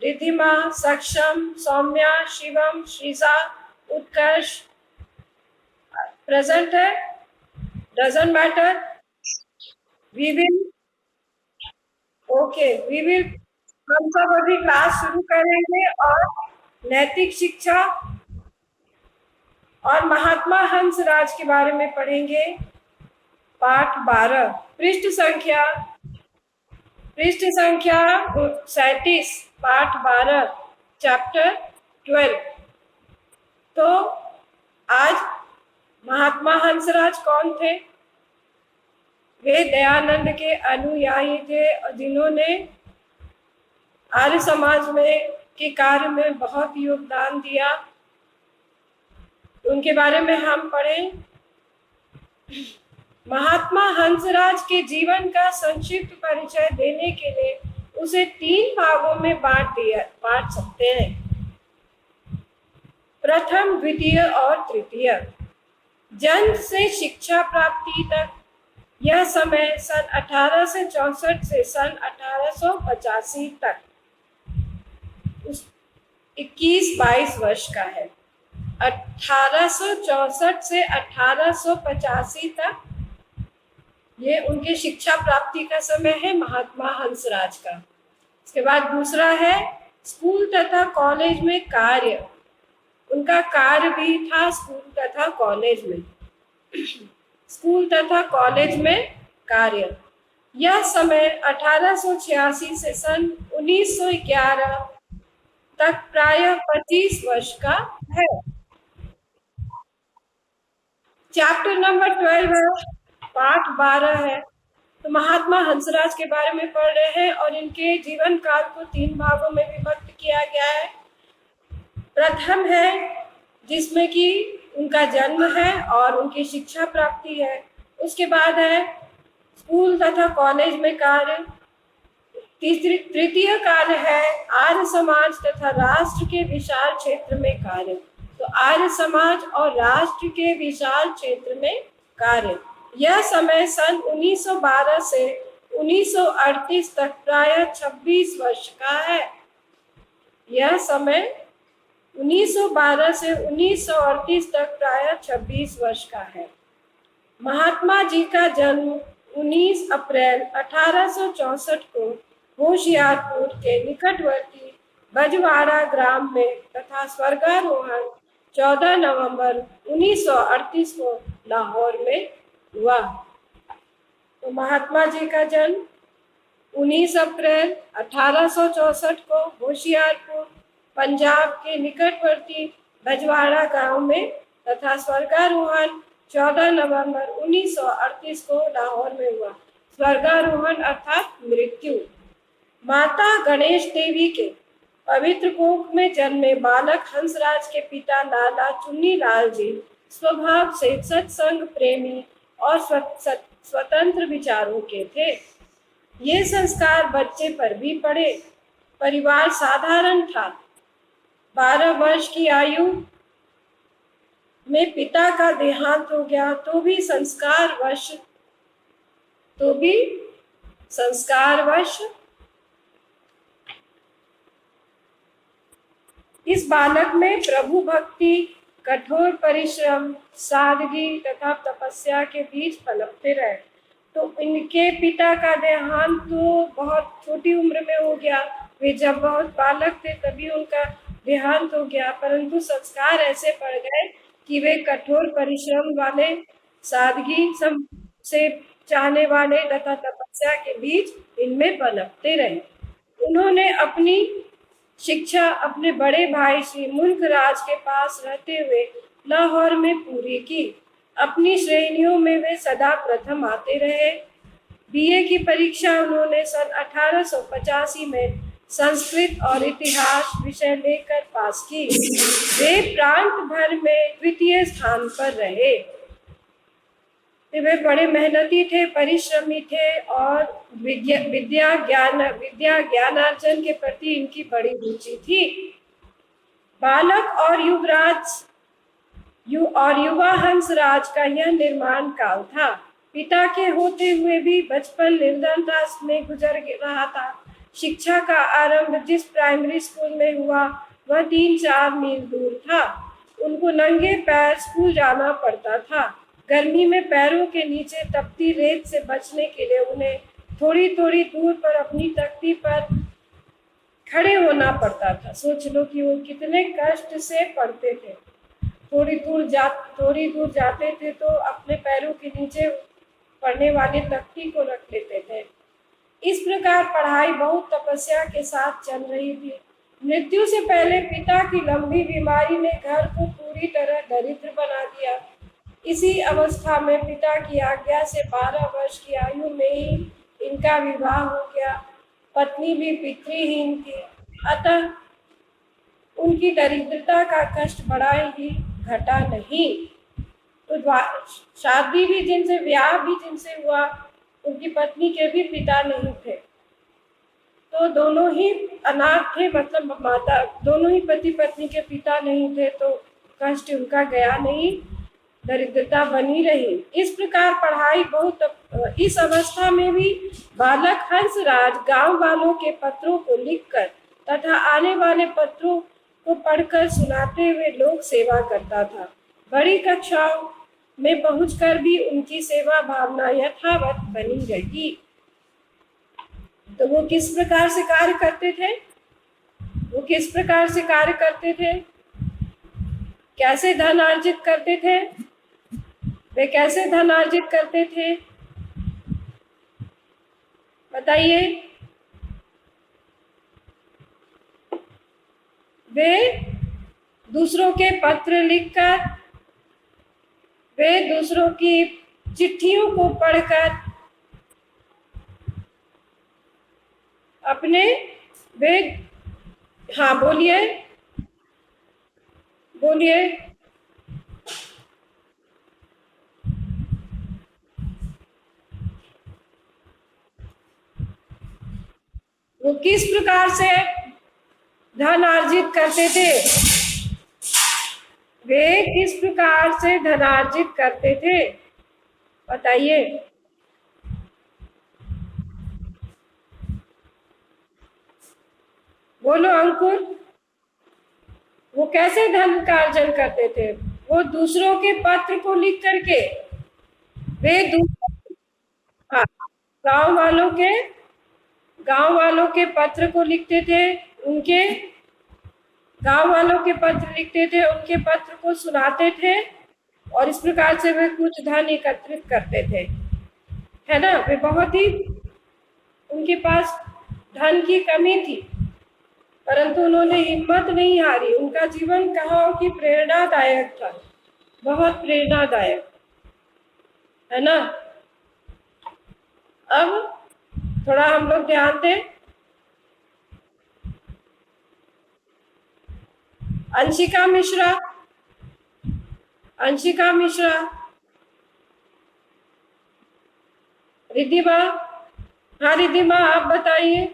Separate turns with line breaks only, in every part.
रिद्धिमा, सक्षम, सौम्या, शिवम, श्रीजा, उत्कर्ष प्रेजेंट है, doesn't matter. We will हम सब अभी क्लास शुरू करेंगे और नैतिक शिक्षा और महात्मा हंसराज के बारे में पढ़ेंगे। पाठ 12, पृष्ठ संख्या 37, पाठ 12, चैप्टर 12। तो आज महात्मा हंसराज कौन थे? वे दयानंद के अनुयायी थे जिन्होंने आर्य समाज में के कार्य में बहुत योगदान दिया। उनके बारे में हम पढ़ें। महात्मा हंसराज के जीवन का संक्षिप्त परिचय देने के लिए उसे 3 भागों में बांट सकते हैं। प्रथम, द्वितीय और तृतीय। जन्म से शिक्षा प्राप्ति तक यह समय सन 1864 से सन 1885 तक 21-22 वर्ष का है। 1864 से 1885 तक ये उनके शिक्षा प्राप्ति का समय है महात्मा हंसराज का। इसके बाद दूसरा है स्कूल तथा कॉलेज में कार्य। उनका कार्य भी था स्कूल तथा कॉलेज में कार्य। यह समय 1886 से सन 1911 तक प्रायः 25 वर्ष का है। चैप्टर नंबर 12 है, पाठ 12 है। तो महात्मा हंसराज के बारे में पढ़ रहे हैं और इनके जीवन काल को 3 भागों में विभक्त किया गया है। प्रथम है जिसमें कि उनका जन्म है और उनकी शिक्षा प्राप्ति है। उसके बाद है स्कूल तथा कॉलेज में कार्य। तृतीय काल है आर्य समाज तथा राष्ट्र के विशाल क्षेत्र में कार्य। तो आर्य समाज और राष्ट्र के विशाल क्षेत्र में कार्य। यह समय सन 1912 से 1938 तक प्रायः 26 वर्ष का है। यह समय 1912 से 1938 तक प्रायः 26 वर्ष का है। महात्मा जी का जन्म 19 अप्रैल 1864 को होशियारपुर के निकटवर्ती बजवाड़ा ग्राम में तथा स्वर्गारोहण 14 नवंबर 1938 को लाहौर में हुआ। तो महात्मा जी का जन्म 19 अप्रैल 1864 को होशियारपुर पंजाब के निकटवर्ती बजवाड़ा गांव में तथा स्वर्गारोहण 14 नवंबर 1938 को लाहौर में हुआ। स्वर्गारोहण अर्थात मृत्यु। माता गणेश देवी के पवित्र कोख में जन्मे बालक हंसराज के पिता लाला चुन्नीलाल जी स्वभाव से सत्संग प्रेमी और स्वतंत्र विचारों के थे। ये संस्कार बच्चे पर भी पड़े। परिवार साधारण था। 12 वर्ष की आयु में पिता का देहांत हो गया तो भी संस्कारवश इस बालक में प्रभु भक्ति, कठोर परिश्रम, सादगी तथा तपस्या के बीच पनपते रहे। तो इनके पिता का देहांत तो बहुत छोटी उम्र में हो गया। वे जब बहुत बालक थे तभी उनका देहांत हो गया, परंतु संस्कार ऐसे पड़ गए कि वे कठोर परिश्रम वाले, सादगी से चाहने वाले तथा तपस्या के बीच इनमें पनपते रहे। उन्होंने अपनी शिक्षा अपने बड़े भाई श्री मुल्कराज के पास रहते हुए लाहौर में पूरी की। अपनी श्रेणियों में वे सदा प्रथम आते रहे। बीए की परीक्षा उन्होंने सन 1885 में संस्कृत और इतिहास विषय लेकर पास की। वे प्रांत भर में द्वितीय स्थान पर रहे। वे बड़े मेहनती थे, परिश्रमी थे और विद्या ज्ञानार्जन के प्रति इनकी बड़ी रुचि थी। बालक और युवा हंसराज का यह निर्माण काल था। पिता के होते हुए भी बचपन निर्धनता में गुजर रहा था। शिक्षा का आरंभ जिस प्राइमरी स्कूल में हुआ वह 3-4 मील दूर था। उनको नंगे पैर स्कूल जाना पड़ता था। गर्मी में पैरों के नीचे तपती रेत से बचने के लिए उन्हें थोड़ी थोड़ी दूर पर अपनी तख्ती पर खड़े होना पड़ता था। सोच लो कि वो कितने कष्ट से पढ़ते थे। थोड़ी दूर जाते थे तो अपने पैरों के नीचे पढ़ने वाली तख्ती को रख लेते थे। इस प्रकार पढ़ाई बहुत तपस्या के साथ चल रही थी। मृत्यु से पहले पिता की लंबी बीमारी ने घर को पूरी तरह दरिद्र बना दिया। इसी अवस्था में पिता की आज्ञा से 12 वर्ष की आयु में ही इनका विवाह हो गया। पत्नी भी पितृहीन थी, अतः उनकी दरिद्रता का कष्ट बड़ा ही घटा नहीं। तो शादी भी जिनसे, ब्याह भी जिनसे हुआ, उनकी पत्नी के भी पिता नहीं थे, तो दोनों ही अनाथ थे, मतलब माता, दोनों ही पति पत्नी के पिता नहीं थे, तो कष्ट उनका गया नहीं, दरिद्रता बनी रही। इस प्रकार पढ़ाई बहुत, इस अवस्था में भी बालक हंसराज गांव वालों के पत्रों को लिखकर तथा आने वाले पत्रों को पढ़कर सुनाते हुए लोक सेवा करता था। बड़ी कक्षाओं में पहुंचकर भी उनकी सेवा भावना यथावत बनी रही। तो वो किस प्रकार से कार्य करते थे? वो किस प्रकार से कार्य करते थे? कैसे धन अर्जित करते थे? वे कैसे धन अर्जित करते थे? बताइए। वे दूसरों के पत्र लिखकर, वे दूसरों की चिट्ठियों को पढ़कर अपने, वे, हाँ बोलिए बोलिए। वो किस प्रकार से धन अर्जित करते थे? वे किस प्रकार से धन अर्जित करते थे? बताइए। बोलो अंकुर। वो कैसे धन का अर्जन करते थे? वो दूसरों के पत्र को लिख करके, वे हाँ, गांव वालों के पत्र को लिखते थे, उनके गांव वालों के पत्र लिखते थे, उनके पत्र को सुनाते थे, और इस प्रकार से वे कुछ धन एकत्रित करते थे, है ना। वे बहुत ही, उनके पास धन की कमी थी, परंतु उन्होंने हिम्मत नहीं हारी। उनका जीवन कहो कि प्रेरणादायक था, बहुत प्रेरणादायक, है ना। अब थोड़ा हम लोग ध्यान दें। अंशिका मिश्रा, अंशिका मिश्रा, रिद्धिमा, हाँ रिद्धिमा आप बताइए।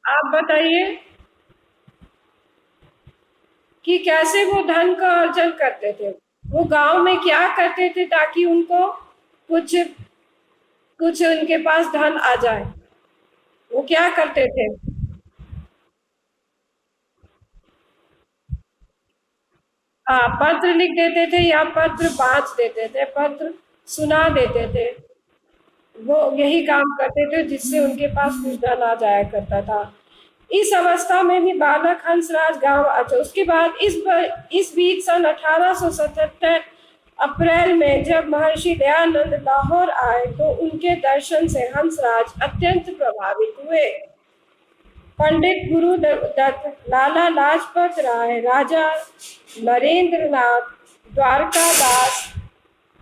आप बताइए कि कैसे वो धन का अर्जन करते थे। वो गांव में क्या करते थे ताकि उनको कुछ उनके पास धन आ जाए? वो क्या करते थे? हाँ, पत्र लिख देते थे या पत्र बांट देते थे, पत्र सुना देते थे। वो यही काम करते थे जिससे उनके पास कुछ धन आ जाया करता था। इस अवस्था में भी बालक हंसराज गांव, अच्छा उसके बाद इस बीच सन 1877 अप्रैल में जब महर्षि दयानंद लाहौर आए तो उनके दर्शन से हंसराज अत्यंत प्रभावित हुए। पंडित गुरुदत्त, लाला लाजपत राय, राजा नरेंद्र नाथ, द्वारकादास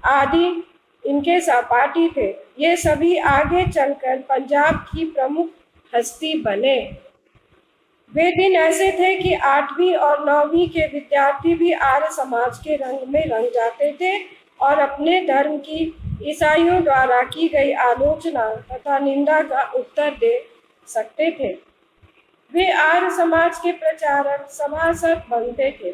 आदि इनके सहपाठी थे। ये सभी आगे चलकर पंजाब की प्रमुख हस्ती बने। वे दिन ऐसे थे कि 8वीं और 9वीं के विद्यार्थी भी आर्य समाज के रंग में रंग जाते थे और अपने धर्म की ईसाइयों द्वारा की गई आलोचना तथा निंदा का उत्तर दे सकते थे। वे आर्य समाज के प्रचारक सभासद बनते थे।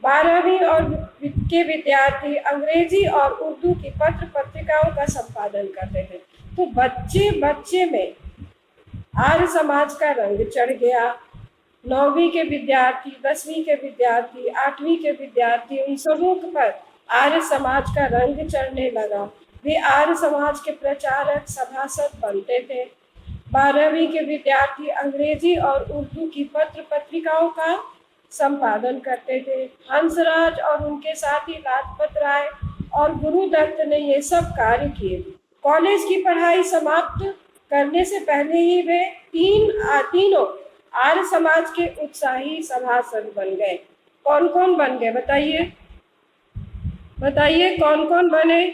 12वीं और के विद्यार्थी अंग्रेजी और उर्दू की पत्र पत्रिकाओं का संपादन करते थे। तो बच्चे में आर्य समाज का रंग चढ़ गया। 9वीं के विद्यार्थी, 10वीं के विद्यार्थी, 8वीं के विद्यार्थी, उन सबों पर आर्य समाज का रंग चढ़ने लगा। वे आर्य समाज के प्रचारक, सभासद बनते थे। 12वीं के विद्यार्थी अंग्रेजी और उर्दू की पत्र पत्रिकाओं का संपादन करते थे। हंसराज और उनके साथी लाजपत राय और गुरुदत्त ने ये सब कार्य किए। कॉलेज की पढ़ाई समाप्त करने से पहले ही वे तीनों आर्य समाज के उत्साही सभासद बन गए। कौन कौन बन गए बताइए, बताइए कौन कौन बने,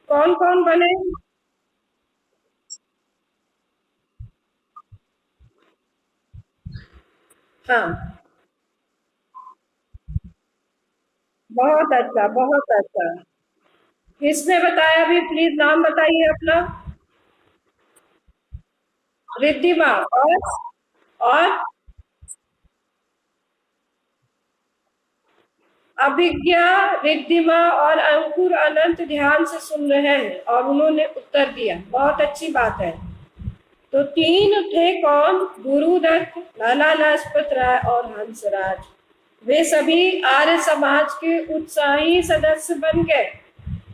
कौन कौन बने? हाँ, बहुत अच्छा, बहुत अच्छा। किसने बताया? भी प्लीज नाम बताइए अपना। रिद्धिमा और अभिज्ञा, रिद्धिमा और अंकुर अनंत ध्यान से सुन रहे हैं और उन्होंने उत्तर दिया, बहुत अच्छी बात है। तो तीन थे कौन? गुरुदत्त, लाला लाजपत राय और हंसराज। वे सभी आर्य समाज के उत्साही सदस्य बन गए।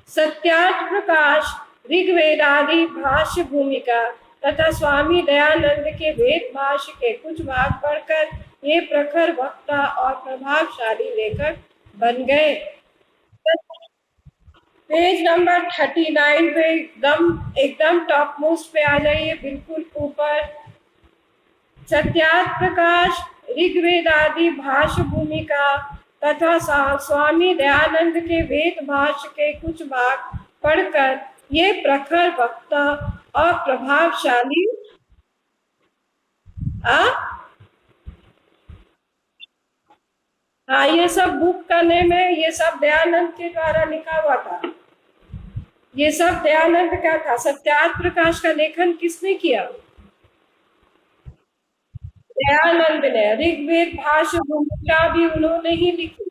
सत्यार्थ प्रकाश, ऋग्वेद आदि भाष्य भूमिका तथा स्वामी दयानंद के वेद भाष्य के कुछ भाग पढ़कर ये प्रखर वक्ता और प्रभावशाली लेखक बन गए। पेज नंबर 39 पे एकदम एकदम टॉप मोस्ट पे आ जाइए, बिल्कुल ऊपर। सत्यार्थ प्रकाश, ऋग्वेद आदि भाष्य भूमिका तथा स्वामी दयानंद के वेद भाष्य के कुछ भाग पढ़कर ये प्रखर वक्ता और प्रभावशाली आ हाँ, ये सब बुक करने में ये सब दयानंद के द्वारा लिखा हुआ था। ये सब दयानंद का था। सत्यार्थ प्रकाश का लेखन किसने किया? दयानंद ने। ऋग्वेद भाष्य भूमिका भी उन्होंने ही लिखी।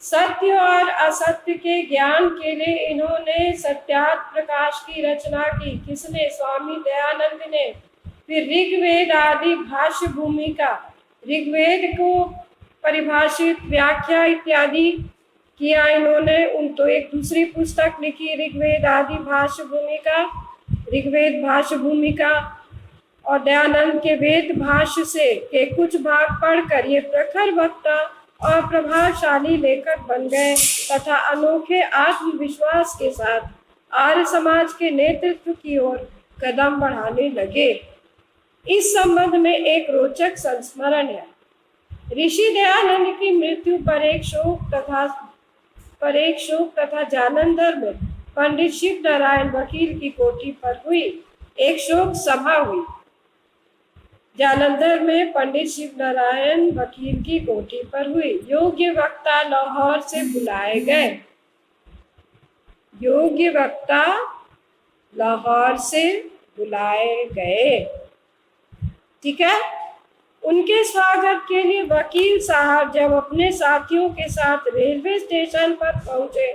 सत्य और असत्य के ज्ञान के लिए इन्होंने सत्यार्थ प्रकाश की रचना की। किसने? स्वामी दयानंद ने। फिर ऋग्वेद आदि भाष्य भूमिका, ऋग्वेद को परिभाषित, व्याख्या इत्यादि किया इन्होंने। उन तो एक दूसरी पुस्तक लिखी, ऋग्वेद आदि भाष्य भूमिका, ऋग्वेद भाष्य भूमिका और दयानंद के वेद भाष्य से के कुछ भाग पढ़कर ये प्रखर वक्ता और प्रभावशाली लेखक बन गए तथा अनोखे आत्मविश्वास के साथ आर्य समाज के नेतृत्व की ओर कदम बढ़ाने लगे। इस संबंध में एक रोचक संस्मरण है। ऋषि दयानंद की मृत्यु पर एक शोक तथा जालंधर में पंडित शिव नारायण वकील की कोठी पर हुई एक शोक सभा हुई। जालंधर में पंडित शिव नारायण वकील की कोठी पर हुई। योग्य वक्ता लाहौर से बुलाए गए। योग्य वक्ता लाहौर से बुलाए गए, ठीक है। उनके स्वागत के लिए वकील साहब जब अपने साथियों के साथ रेलवे स्टेशन पर पहुंचे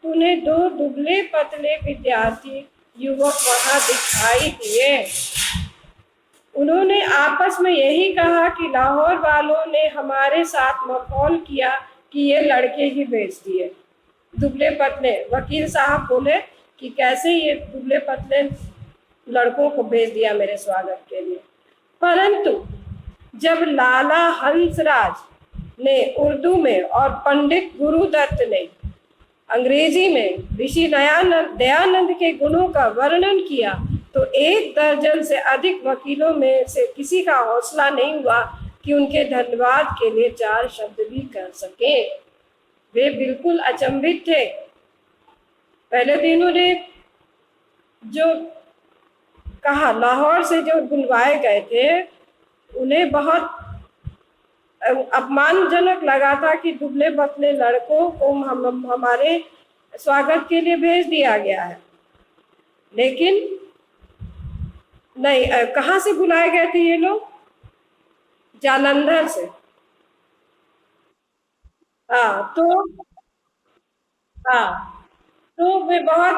तो उन्हें दो दुबले पतले विद्यार्थी युवक वहां दिखाई दिए। उन्होंने आपस में यही कहा कि लाहौर वालों ने हमारे साथ मखौल किया कि ये लड़के ही भेज दिए। दुबले पतले वकील साहब बोले कि कैसे ये दुबले पतले लड़कों को भेज दिया मेरे स्वागत के लिए। परंतु जब लाला हंसराज ने उर्दू में और पंडित गुरुदत्त ने अंग्रेजी में ऋषि दयानंद के गुणों का वर्णन किया तो 1 दर्जन से अधिक वकीलों में से किसी का हौसला नहीं हुआ कि उनके धन्यवाद के लिए 4 शब्द भी कर सके। वे बिल्कुल अचंभित थे। पहले तो इन्होंने जो कहा, लाहौर से जो बुलवाए गए थे उन्हें बहुत अपमानजनक लगा था कि दुबले पतले लड़कों को हमारे स्वागत के लिए भेज दिया गया है। लेकिन नहीं, कहाँ से बुलाए गए थे ये लोग? जालंधर से। हाँ तो हाँ, तो वे बहुत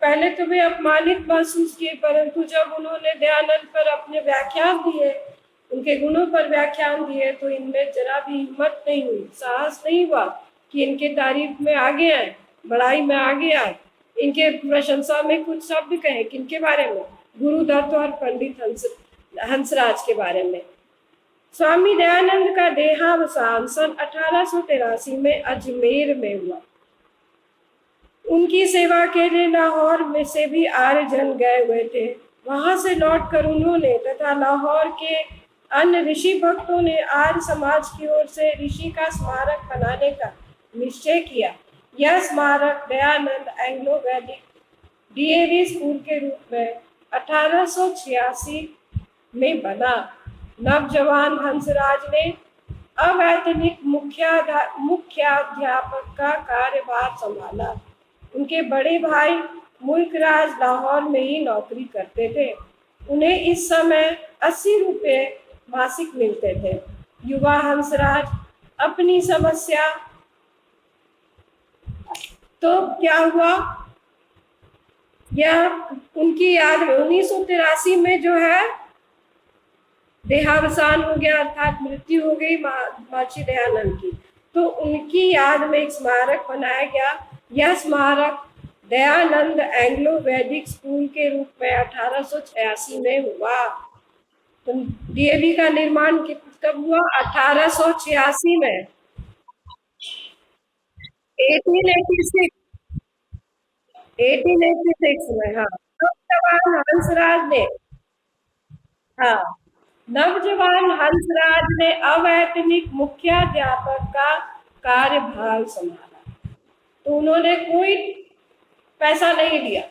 पहले तो वे अपमानित महसूस किए, परंतु जब उन्होंने दयानंद पर अपने व्याख्यान दिए, उनके गुणों पर व्याख्यान दिए, तो इनमें जरा भी हिम्मत नहीं हुई, साहस नहीं हुआ कि इनके तारीफ में आगे आए, बड़ाई में आगे आए, इनके प्रशंसा में कुछ शब्द कहें। किनके बारे में? गुरुदत्त और पंडित हंसराज के बारे में। स्वामी दयानंद का देहावसान सन 1883 में अजमेर में हुआ। उनकी सेवा के लिए लाहौर में से भी आर्यजन गए हुए थे। वहां से लौटकर उन्होंने तथा लाहौर के अन्य ऋषि भक्तों ने आर्य समाज की ओर से ऋषि का स्मारक बनाने का निश्चय किया। यह स्मारक दयानंद एंग्लो वैदिक डीएवी स्कूल के रूप में 1886 में बना। नवजवान हंसराज ने अवैतनिक मुख्याध्यापक का कार्यभार संभाला। उनके बड़े भाई मुल्कराज लाहौर में ही नौकरी करते थे। उन्हें इस समय 80 रुपये मासिक मिलते थे। युवा हंसराज अपनी समस्या, तो क्या हुआ, यह उनकी याद में 1983 में जो है देहावसान हो गया, अर्थात मृत्यु हो गई महर्षि दयानंद की। तो उनकी याद में एक स्मारक बनाया गया। यह स्मारक दयानंद एंग्लो वैदिक स्कूल के रूप में 1886 में हुआ। तो डीएवी का निर्माण कब हुआ? 1886 में, 1886 में। हाँ, नवजवान हंसराज ने, हाँ, नवजवान हंसराज ने अवैतनिक मुख्याध्यापक का कार्यभार संभाला। तो उन्होंने कोई पैसा नहीं लिया,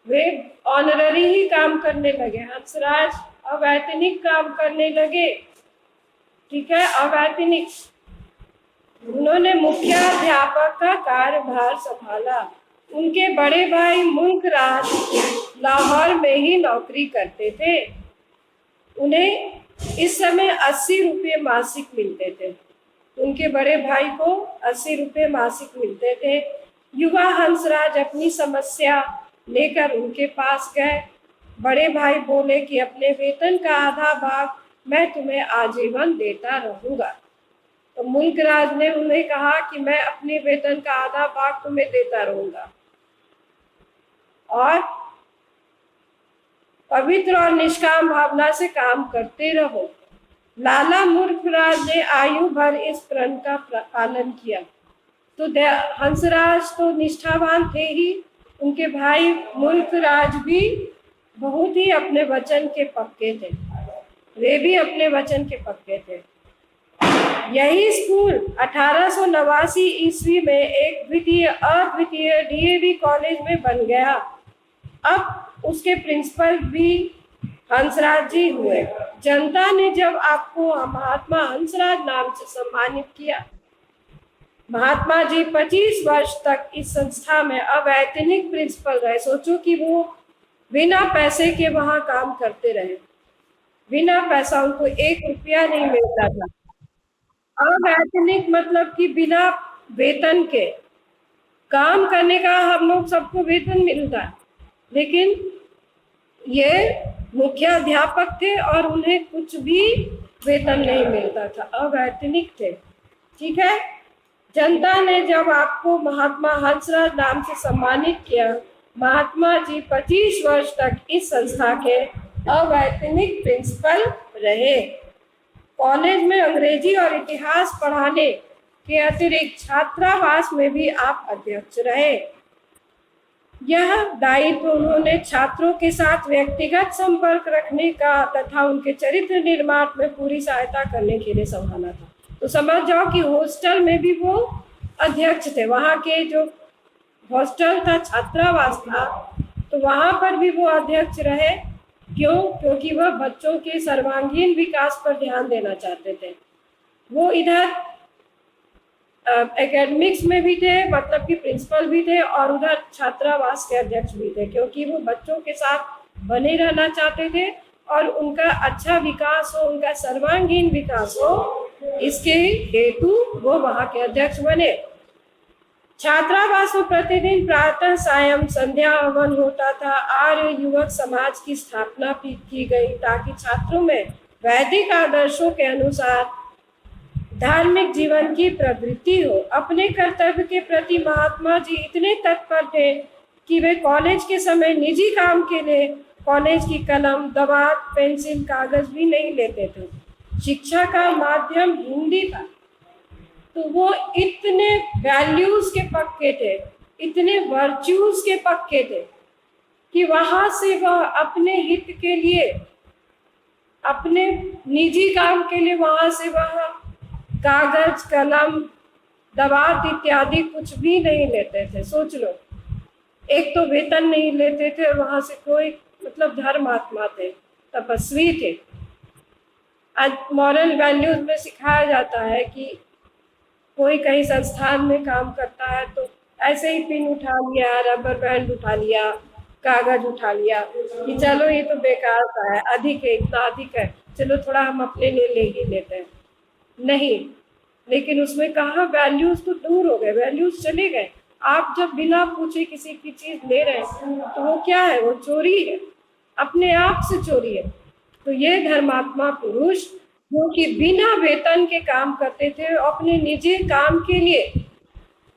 वे ऑनररी ही काम करने लगे। हंसराज अवैतनिक काम करने लगे, ठीक है, अवैतनिक। उन्होंने मुख्याध्यापक का कार्यभार संभाला। उनके बड़े भाई मुल्कराज लाहौर में ही नौकरी करते थे। उन्हें इस समय 80 रुपये मासिक मिलते थे। उनके बड़े भाई को 80 रुपये मासिक मिलते थे। युवा हंसराज अपनी समस्या लेकर उनके पास गए। बड़े भाई बोले कि अपने वेतन का आधा भाग मैं तुम्हें आजीवन देता रहूंगा। तो मुल्कराज ने उन्हें कहा कि मैं अपने वेतन का आधा भाग तुम्हें देता रहूंगा और पवित्र और निष्काम भावना से काम करते रहो। लाला मुल्कराज ने आयु भर इस प्रण का पालन किया। तो हंसराज तो निष्ठावान थे ही, उनके भाई मुल्कराज भी बहुत ही अपने वचन के पक्के थे। वे भी अपने वचन के पक्के थे। यही स्कूल 1889 ईस्वी में एक अद्वितीय डीएवी कॉलेज में बन गया। अब उसके प्रिंसिपल भी हंसराज जी हुए। जनता ने जब आपको महात्मा हंसराज नाम से सम्मानित किया, महात्मा जी 25 वर्ष तक इस संस्था में अवैतनिक प्रिंसिपल रहे। सोचो कि वो बिना पैसे के वहां काम करते रहे, बिना पैसा, उनको 1 रुपया नहीं मिलता था। अवैतनिक मतलब कि बिना वेतन के काम करने का हम लोग सबको वेतन मिलता है, लेकिन ये मुख्याध्यापक थे और उन्हें कुछ भी वेतन नहीं मिलता था, अवैतनिक थे। ठीक है, जनता ने जब आपको महात्मा हंसराज नाम से सम्मानित किया, महात्मा जी 25 वर्ष तक इस संस्था के अवैतनिक प्रिंसिपल रहे। कॉलेज में अंग्रेजी और इतिहास पढ़ाने के अतिरिक्त छात्रावास में भी आप अध्यक्ष रहे। यह दायित्व उन्होंने छात्रों के साथ व्यक्तिगत संपर्क रखने का तथा उनके चरित्र निर्माण में पूरी सहायता करने के लिए संभाला था। तो समझ जाओ कि हॉस्टल में भी वो अध्यक्ष थे। वहाँ के जो हॉस्टल था, छात्रावास था, तो वहाँ पर भी वो अध्यक्ष रहे। क्यों? क्योंकि वह बच्चों के सर्वांगीण विकास पर ध्यान देना चाहते थे। वो इधर एकेडमिक्स में भी थे, मतलब कि प्रिंसिपल भी थे, और उधर छात्रावास के अध्यक्ष भी थे, क्योंकि वो बच्चों के साथ बने रहना चाहते थे और उनका अच्छा विकास हो, उनका सर्वांगीण विकास हो, इसके हेतु वो वहाँ के अध्यक्ष बने। छात्रावास में प्रतिदिन प्रातः सायं संध्या हवन होता था। आर्य युवक समाज की स्थापना भी की गई ताकि छात्रों में वैदिक आदर्शों के अनुसार धार्मिक जीवन की प्रवृत्ति हो। अपने कर्तव्य के प्रति महात्मा जी इतने तत्पर थे कि वे कॉलेज के समय निजी काम के लिए कॉलेज की कलम, दवात, पेंसिल, कागज भी नहीं लेते थे। शिक्षा का माध्यम हिंदी था, तो वो इतने वैल्यूज के पक्के थे, इतने वर्च्यूज के पक्के थे कि वहां से वह अपने हित के लिए, अपने निजी काम के लिए वहां से वह कागज, कलम, दवात इत्यादि कुछ भी नहीं लेते थे। सोच लो, एक तो वेतन नहीं लेते थे और वहां से कोई मतलब धर्मात्मा थे, तपस्वी थे। आज मॉरल वैल्यूज में सिखाया जाता है कि कोई कहीं संस्थान में काम करता है तो ऐसे ही पिन उठा लिया, रबर बैंड उठा लिया, कागज उठा लिया कि चलो ये तो बेकार सा है, अधिक है, इतना अधिक है, चलो थोड़ा हम अपने लिए ले ही लेते हैं। नहीं, लेकिन उसमें कहा वैल्यूज तो दूर हो गए, वैल्यूज चले गए। आप जब बिना पूछे किसी की चीज ले रहे हैं तो वो क्या है? वो चोरी है, अपने आप से चोरी है। तो ये धर्मात्मा पुरुष जो कि बिना वेतन के काम करते थे, अपने निजी काम के लिए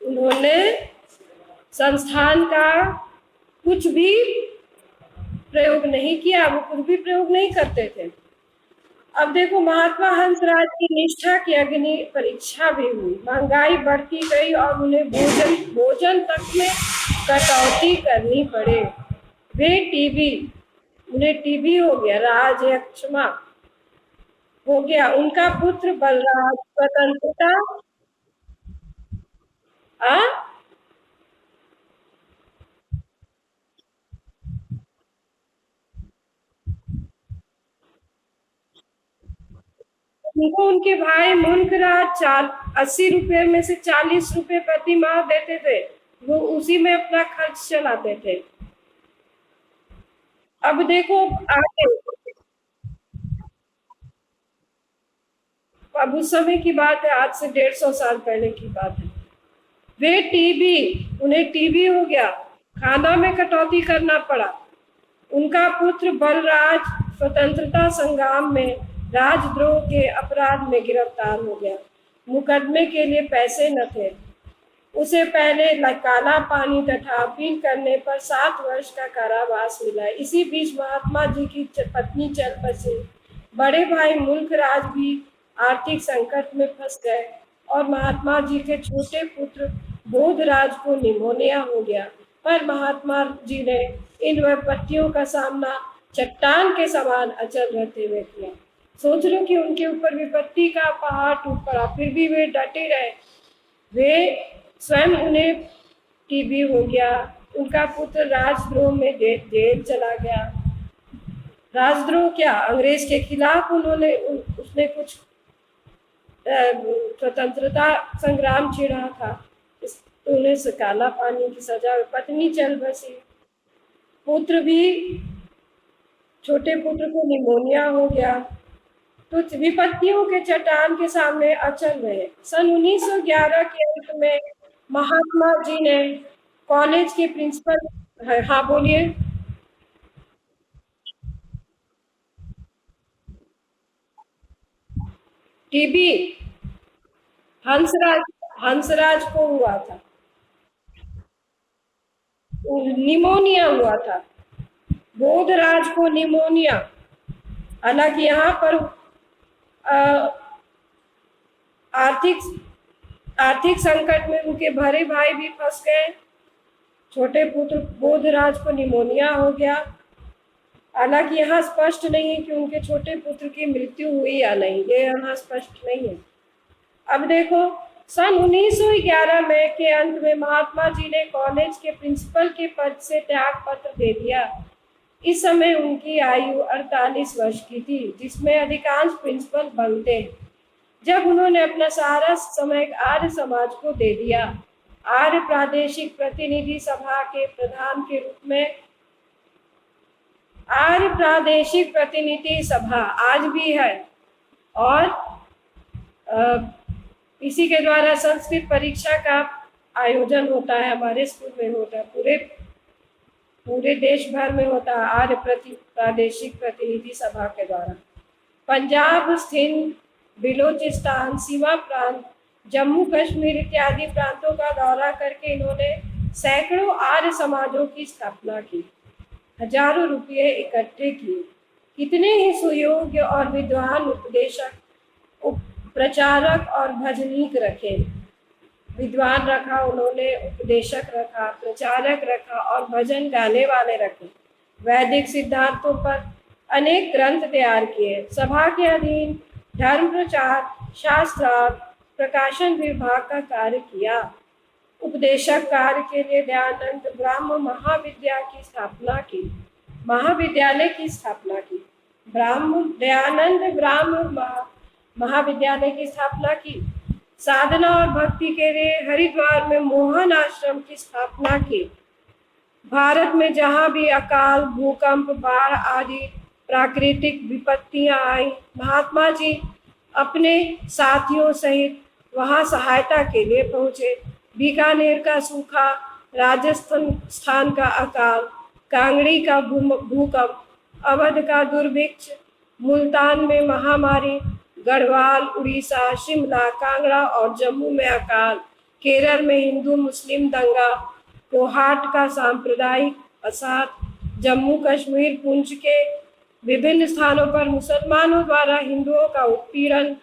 उन्होंने संस्थान का कुछ भी प्रयोग नहीं किया, वो कुछ भी प्रयोग नहीं करते थे। अब देखो, महात्मा हंसराज की निष्ठा की अग्नि परीक्षा भी हुई। महंगाई बढ़ती गई और उन्हें भोजन तक में कटौती करनी पड़े। उन्हें टीबी हो गया, राजयक्षमा हो गया। उनका पुत्र बलराज स्वतंत्रता उनको उनके भाई मुल्कराज 80 रुपए में से 40 रुपए प्रति माह देते थे, वो उसी में अपना खर्च चलाते थे। अब देखो आगे, अब उस समय की बात है, आज से 150 साल पहले की बात है। उन्हें टीबी हो गया, खाना में कटौती करना पड़ा। उनका पुत्र बलराज स्वतंत्रता संग्राम में राजद्रोह के अपराध में गिरफ्तार हो गया। मुकदमे के लिए पैसे न थे। उसे पहले काला पानी तथा अपील करने पर 7 वर्ष का कारावास मिला। इसी बीच महात्मा जी की पत्नी चल बसी। बड़े भाई मुल्कराज भी आर्थिक संकट में फंस गए और महात्मा जी के छोटे पुत्र बोधराज को निमोनिया हो गया। पर महात्मा जी ने इन विपत्तियों का सामना चट्टान के समान अचल रहते हुए किया। सोच लो कि उनके ऊपर विपत्ति का पहाड़ टूट पड़ा, फिर भी वे डटे रहे। वे स्वयं, उन्हें टीबी हो गया, उनका पुत्र राजद्रोह में जेल चला गया। राजद्रोह क्या, अंग्रेज के खिलाफ उसने कुछ स्वतंत्रता संग्राम छेड़ा था, तो उन्हें काला पानी की सजा। पत्नी चल बसी, पुत्र भी, छोटे पुत्र को निमोनिया हो गया। तो विपत्तियों के चट्टान के सामने अचल रहे। सन 1911 के अंत में महात्मा जी ने कॉलेज के प्रिंसिपल, हाँ बोलिए। टीबी हंसराज को हुआ था, निमोनिया हुआ था। बोधराज को निमोनिया। हालांकि यहाँ पर आर्थिक संकट में उनके बड़े भाई भी फंस गए। छोटे पुत्र बोधराज को निमोनिया हो गया। हालांकि यहाँ स्पष्ट नहीं है कि उनके छोटे पुत्र की मृत्यु हुई या नहीं, ये यहाँ स्पष्ट नहीं है। अब देखो, सन 1911 में के अंत में महात्मा जी ने कॉलेज के प्रिंसिपल के पद से त्याग पत्र दे दिया। इस समय उनकी आयु 48 वर्ष की थी, जिसमें अधिकांश प्रिंसिपल बनते हैं। जब उन्होंने अपना सारा समय आर्य समाज को दे दिया, आर्य प्रादेशिक प्रतिनिधि सभा के प्रधान के रूप में, आर्य प्रादेशिक प्रतिनिधि सभा आज भी है, और इसी के द्वारा संस्कृत परीक्षा का आयोजन होता है, हमारे स्कूल में होता है, पूरे पूरे देश भर में होता है, प्रादेशिक प्रतिनिधि सभा के द्वारा। पंजाब, सिंध, बिलोचिस्तान, सीमा प्रांत, जम्मू कश्मीर इत्यादि प्रांतों का दौरा करके इन्होंने सैकड़ों आर्य समाजों की स्थापना की, हजारों रुपये इकट्ठे किए। कितने ही सुयोग्य और विद्वान उपदेशक, प्रचारक और भजनीक रखे। विद्वान रखा उन्होंने, उपदेशक रखा, प्रचारक रखा और भजन गाने वाले रखे। वैदिक सिद्धांतों पर अनेक ग्रंथ तैयार किए। सभा के अधीन धर्म प्रचार, शास्त्रार्थ, प्रकाशन विभाग का कार्य किया। उपदेशक कार्य के लिए दयानंद ब्रह्म महाविद्यालय की स्थापना की। महाविद्यालय की स्थापना की। दयानंद ब्रह्म महाविद्यालय की स्थापना की। साधना और भक्ति के लिए हरिद्वार में मोहन आश्रम की स्थापना की। भारत में जहाँ भी अकाल, भूकंप, बाढ़ आदि प्राकृतिक विपत्तियां आई, महात्मा जी अपने साथियों सहित वहां सहायता के लिए पहुंचे। बीकानेर का सूखा, राजस्थान का अकाल, कांगड़ी का भूकंप, अवध का दुर्भिक्ष, मुल्तान में महामारी, गढ़वाल, उड़ीसा, शिमला, कांगड़ा और जम्मू में अकाल, केरल में हिंदू मुस्लिम दंगा, कोहाट का सांप्रदायिक फसाद, जम्मू कश्मीर पुंछ के विभिन्न स्थानों पर मुसलमानों द्वारा हिंदुओं का उत्पीड़न,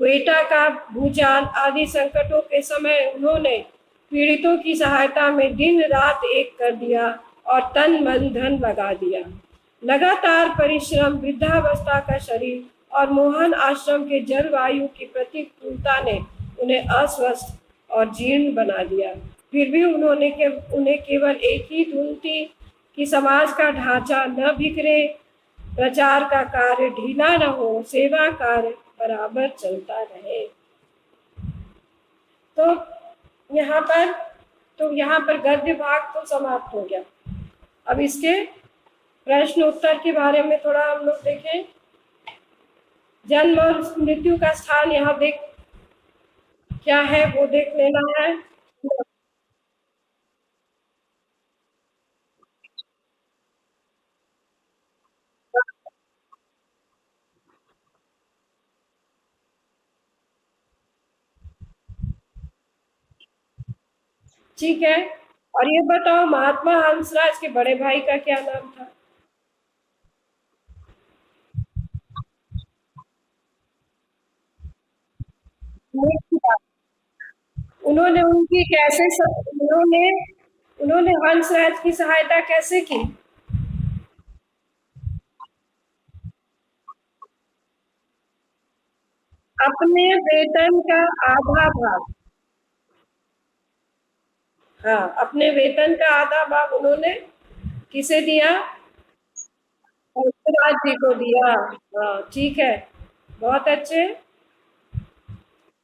क्वेटा का भूचाल आदि संकटों के समय उन्होंने पीड़ितों की सहायता में दिन रात एक कर दिया और तन मन धन लगा दिया। लगातार परिश्रम, वृद्धावस्था का शरीर और मोहन आश्रम के जलवायु की प्रतिकूलता ने उन्हें अस्वस्थ और जीर्ण बना दिया। फिर भी उन्हें केवल एक ही धुन थी कि समाज का ढांचा न बिखरे, प्रचार का कार्य ढीला न हो, सेवा कार्य बराबर चलता रहे। तो यहाँ पर गद्य भाग तो समाप्त हो गया। अब इसके प्रश्न उत्तर के बारे में थोड़ा हम लोग देखें। जन्म और मृत्यु का स्थान यहाँ क्या है वो देख लेना है। ठीक है, और ये बताओ महात्मा हंसराज के बड़े भाई का क्या नाम था? उन्होंने उनकी कैसे उन्होंने हंसराज की सहायता कैसे की? अपने वेतन का आधा भाग। हाँ, अपने वेतन का आधा भाग उन्होंने किसे दिया? हंसराज जी को दिया। हाँ, ठीक है, बहुत अच्छे।